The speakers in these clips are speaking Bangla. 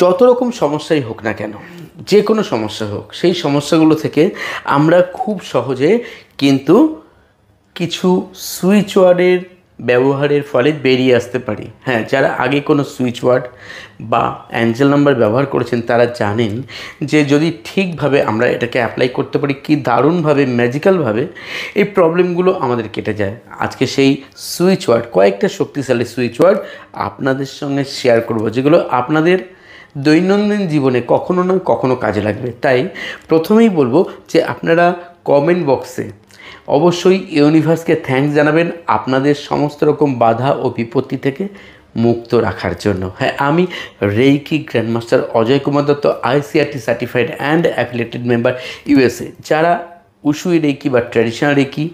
যত রকম সমস্যাই হোক না কেন, যে কোনো সমস্যা হোক, সেই সমস্যাগুলো থেকে আমরা খুব সহজে কিন্তু কিছু সুইচ ওয়ার্ডের ব্যবহারের ফলে বেরিয়ে আসতে পারি। হ্যাঁ, যারা আগে কোনো সুইচ ওয়ার্ড বা অ্যাঞ্জেল নাম্বার ব্যবহার করেছেন তারা জানেন যে যদি ঠিকভাবে আমরা এটাকে অ্যাপ্লাই করতে পারি, কি দারুণভাবে ম্যাজিক্যালভাবে এই প্রবলেমগুলো আমাদের কেটে যায়। আজকে সেই সুইচ ওয়ার্ড, কয়েকটা শক্তিশালী সুইচ ওয়ার্ড আপনাদের সঙ্গে শেয়ার করব, যেগুলো আপনাদের দৈনন্দিন জীবনে কখনো না কখনো কাজে লাগবে। তাই প্রথমেই বলবো যে আপনারা কমেন্ট বক্সে অবশ্যই ইউনিভার্সকে থ্যাঙ্কস জানাবেন আপনাদের সমস্ত রকম বাধা ও বিপত্তি থেকে মুক্ত রাখার জন্য। হ্যাঁ, আমি reiki grandmaster Ajay Kumar Dutta, ICRT certified and affiliated member, USA। যারা উশুই রেইকি বা ট্র্যাডিশনাল রেইকি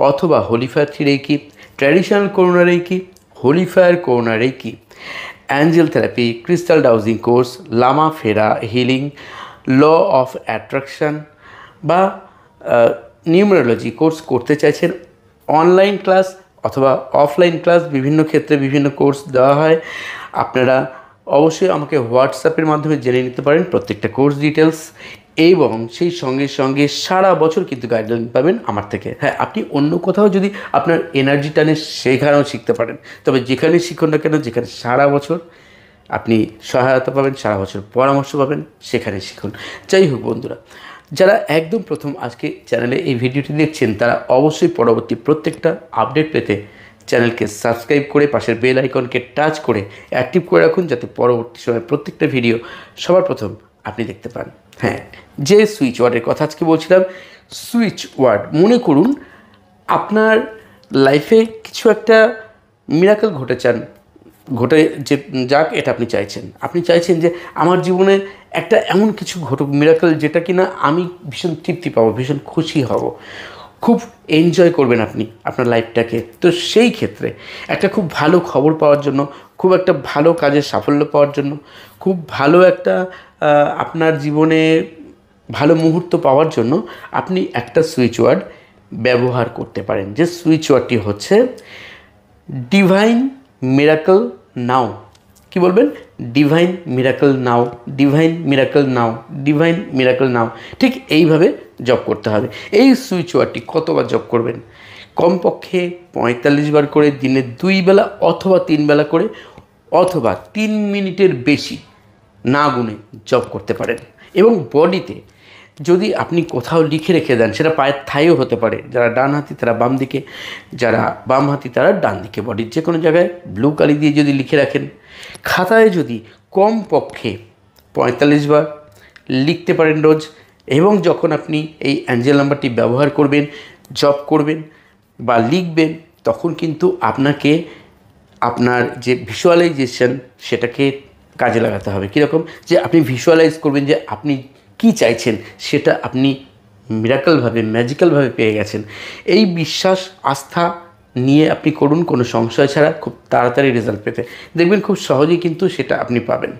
অথবা হোলিফায়ার three reiki, traditional corona reiki, হোলিফায়ার corona reiki, Angel therapy, crystal dowsing course, Lama ফেরা হিলিং, ল অফ অ্যাট্রাকশন বা নিউমেরোলজি কোর্স করতে চাইছেন, অনলাইন ক্লাস অথবা অফলাইন ক্লাস, বিভিন্ন ক্ষেত্রে বিভিন্ন কোর্স দেওয়া হয়। আপনারা অবশ্যই আমাকে হোয়াটসঅ্যাপের মাধ্যমে জেনে নিতে পারেন প্রত্যেকটা কোর্স ডিটেলস, এবং সেই সঙ্গে সঙ্গে সারা বছর কিন্তু গাইডলাইন পাবেন আমার থেকে। হ্যাঁ, আপনি অন্য কোথাও যদি আপনার এনার্জি টানে সেখানেও শিখতে পারেন, তবে যেখানে শিখুন না কেন, যেখানে সারা বছর আপনি সহায়তা পাবেন, সারা বছর পরামর্শ পাবেন, সেখানে শিখুন। যাই হোক বন্ধুরা, যারা একদম প্রথম আজকে চ্যানেলে এই ভিডিওটি দেখছেন তারা অবশ্যই পরবর্তী প্রত্যেকটা আপডেট পেতে চ্যানেলকে সাবস্ক্রাইব করে পাশের বেল আইকনকে টাচ করে অ্যাক্টিভ করে রাখুন, যাতে পরবর্তী সময় প্রত্যেকটা ভিডিও সবার প্রথম আপনি দেখতে পান। হ্যাঁ, যে সুইচ ওয়ার্ডের কথা আজকে বলছিলাম, সুইচ ওয়ার্ড, মনে করুন আপনার লাইফে কিছু একটা মিরাকেল ঘটে যে যাক, এটা আপনি চাইছেন যে আমার জীবনে একটা এমন কিছু ঘটুক, মিরাকেল, যেটা কিনা আমি ভীষণ তৃপ্তি পাবো, ভীষণ খুশি হব, খুব এনজয় করবেন আপনি আপনার লাইফটাকে। তো সেই ক্ষেত্রে একটা খুব ভালো খবর পাওয়ার জন্য, খুব একটা ভালো কাজের সাফল্য পাওয়ার জন্য, খুব ভালো একটা আপনার জীবনে ভালো মুহূর্ত পাওয়ার জন্য আপনি একটা সুইচ ওয়ার্ড ব্যবহার করতে পারেন, যে সুইচ ওয়ার্ডটি হচ্ছে ডিভাইন মিরাকল নাও। কি বলবেন? ডিভাইন মিরাকল নাও, ডিভাইন মিরাকল নাও, ডিভাইন মিরাকল নাও। ঠিক এইভাবে জপ করতে হবে। এই সুইচ ওয়ার্ডটি কতবার জপ করবেন? কমপক্ষে 45 বার করে, দিনে 2 বেলা অথবা 3 বেলা করে, অথবা 3 মিনিটের বেশি না গুনে জপ করতে পারেন। এবং বডিতে যদি আপনি কোথাও লিখে রেখে দেন, সেটা পায়ের থাইও হতে পারে, যারা ডান হাতি তারা বাম দিকে, যারা বাম হাতি তারা ডান দিকে, বডির যে কোনো জায়গায় ব্লু কালি দিয়ে যদি লিখে রাখেন, খাতায় যদি কমপক্ষে 45 বার লিখতে পারেন রোজ, এবং যখন আপনি এই অ্যাঞ্জেল নাম্বারটি ব্যবহার করবেন, জপ করবেন বা লিখবেন, তখন কিন্তু আপনাকে আপনার যে ভিজুয়ালাইজেশন সেটাকে কাজে লাগাতে হবে। কীরকম? যে আপনি ভিজুয়ালাইজ করবেন যে আপনি কি চাইছেন সেটা আপনি মিরাকলভাবে, ম্যাজিক্যালভাবে পেয়ে গেছেন। এই বিশ্বাস, আস্থা নিয়ে আপনি করুন, কোনো সংশয় ছাড়া, খুব তাড়াতাড়ি রেজাল্ট পেতে দেখবেন, খুব সহজেই কিন্তু সেটা আপনি পাবেন।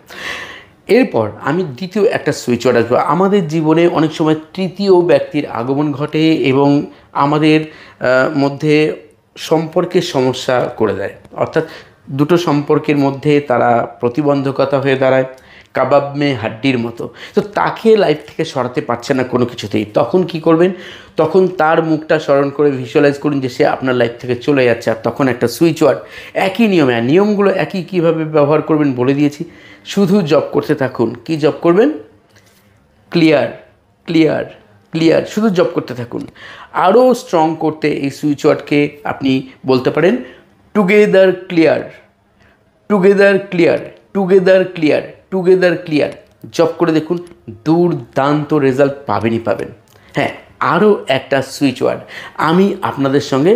এরপর আমি দ্বিতীয় একটা সুইচ ওয়ার্ড আসবো। আমাদের জীবনে অনেক সময় তৃতীয় ব্যক্তির আগমন ঘটে এবং আমাদের মধ্যে সম্পর্কের সমস্যা করে দেয়, অর্থাৎ দুটো সম্পর্কের মধ্যে তারা প্রতিবন্ধকতা হয়ে দাঁড়ায়, কাবাব মে হাড্ডির মতো। তো তাকে লাইফ থেকে সরাতে পারছে না কোনো কিছুতেই। তখন কি করবেন? তখন তার মুখটা স্মরণ করে ভিজুয়ালাইজ করুন যে সে আপনার লাইফ থেকে চলে যাচ্ছে, আর তখন একটা সুইচ ওয়ার্ড, একই নিয়মে, নিয়মগুলো একই, কীভাবে ব্যবহার করবেন বলে দিয়েছি, শুধু জপ করতে থাকুন। কি জপ করবেন? ক্লিয়ার, ক্লিয়ার, ক্লিয়ার, শুধু জপ করতে থাকুন। আরও স্ট্রং করতে এই সুইচ ওয়ার্ডকে আপনি বলতে পারেন together clear, together clear, together clear, together clear. Job করে দেখুন, দুর্দান্ত রেজাল্ট পাবেনই পাবেন। হ্যাঁ, আরও একটা সুইচ ওয়ার্ড আমি আপনাদের সঙ্গে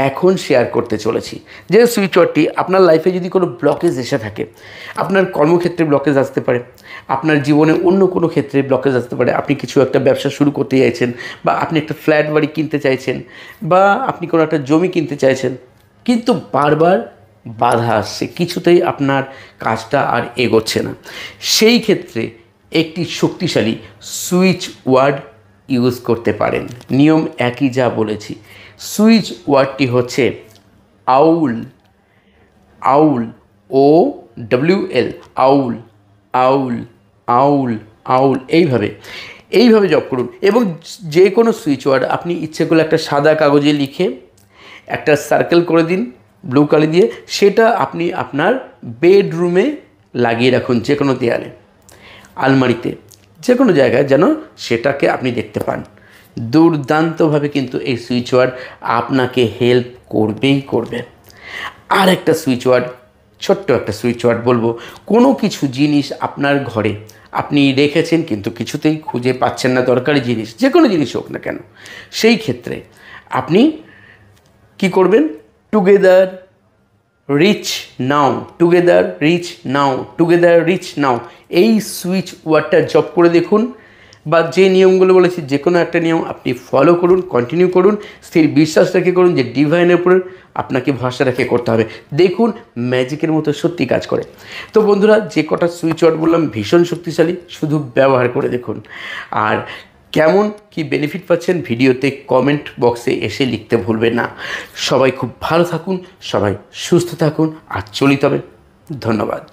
এখন শেয়ার করতে চলেছি, যে সুইচ ওয়ার্ডটি আপনার লাইফে যদি কোনো ব্লকেজ এসে থাকে, আপনার কর্মক্ষেত্রে ব্লকেজ আসতে পারে, আপনার জীবনে অন্য কোনো ক্ষেত্রে ব্লকেজ আসতে পারে, আপনি কিছু একটা ব্যবসা শুরু করতে চাইছেন, বা আপনি একটা ফ্ল্যাট বাড়ি কিনতে চাইছেন, বা আপনি কোনো একটা জমি কিনতে চাইছেন, কিন্তু বারবার বাধা আসছে, কিছুতেই আপনার কাজটা আর এগোচ্ছে না। সেই ক্ষেত্রে একটি শক্তিশালী সুইচ ওয়ার্ড ইউজ করতে পারেন। নিয়ম একই, যা বলেছি। সুইচ ওয়ার্ডটি হচ্ছে আউল, আউল, OWL, আউল, আউল আউল আউল, এইভাবে জপ করুন। এবং যে কোনো সুইচ ওয়ার্ড আপনি ইচ্ছে করলে একটা সাদা কাগজে লিখে একটা সার্কেল করে দিন ব্লু কালি দিয়ে, সেটা আপনি আপনার বেডরুমে লাগিয়ে রাখুন, যে কোনো দেয়ালে, আলমারিতে, যে কোনো জায়গায় যেন সেটাকে আপনি দেখতে পান। দুর্দান্তভাবে কিন্তু এই সুইচ ওয়ার্ড আপনাকে হেল্প করবেই করবে। আর একটা সুইচ ওয়ার্ড, ছোট্ট একটা সুইচ ওয়ার্ড বলবো, কোনো কিছু জিনিস আপনার ঘরে আপনি রেখেছেন কিন্তু কিছুতেই খুঁজে পাচ্ছেন না, দরকারি জিনিস, যে কোনো জিনিস হোক না কেন, সেই ক্ষেত্রে আপনি কি করবেন? টুগেদার রিচ নাও, টুগেদার রিচ নাও, টুগেদার রিচ নাও, এই সুইচ ওয়ার্ডটা জপ করে দেখুন, বা যে নিয়মগুলো বলেছি যে কোনো একটা নিয়ম আপনি ফলো করুন, কন্টিনিউ করুন, স্থির বিশ্বাস রেখে করুন যে ডিভাইনের উপরে আপনাকে ভরসা রেখে করতে হবে। দেখুন ম্যাজিকের মতো সত্যি কাজ করে। তো বন্ধুরা, যে কটা সুইচ ওয়ার্ড বললাম ভীষণ শক্তিশালী, শুধু ব্যবহার করে দেখুন। আর কেমন কি বেনিফিট পাচ্ছেন ভিডিওতে কমেন্ট বক্সে এসে লিখতে ভুলবেন না। সবাই খুব ভালো থাকুন, সবাই সুস্থ থাকুন আর চলিত হবে। ধন্যবাদ।